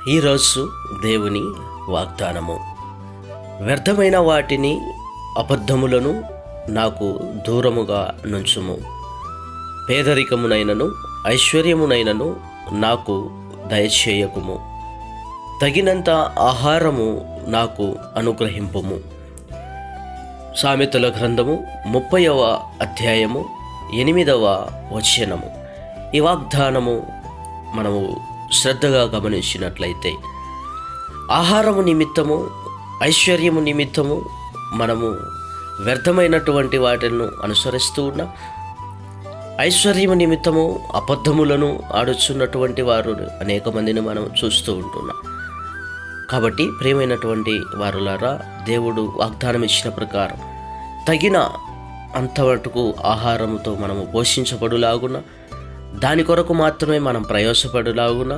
ఈరోజు దేవుని వాగ్దానము. వ్యర్థమైన వాటిని, అబద్ధములను నాకు దూరముగా నుంచుము. పేదరికమునైనను ఐశ్వర్యమునైనను నాకు దయచేయకుము. తగినంత ఆహారము నాకు అనుగ్రహింపుము. సామెతల గ్రంథము 30వ అధ్యాయము 8వ వచనము. ఈ వాగ్దానము మనము శ్రద్ధగా గమనించినట్లయితే, ఆహారము నిమిత్తము, ఐశ్వర్యము నిమిత్తము మనము వ్యర్థమైనటువంటి వాటిని అనుసరిస్తూ ఉన్నాం. ఐశ్వర్యము నిమిత్తము అబద్ధములను ఆడుచున్నటువంటి వారు అనేక మందిని మనం చూస్తూ ఉంటున్నాం. కాబట్టి ప్రియమైనటువంటి వారులారా, దేవుడు వాగ్దానం ఇచ్చిన ప్రకారం తగిన అంతవరకు ఆహారముతో మనము పోషించబడులాగున, దాని కొరకు మాత్రమే మనం ప్రయాసపడులాగున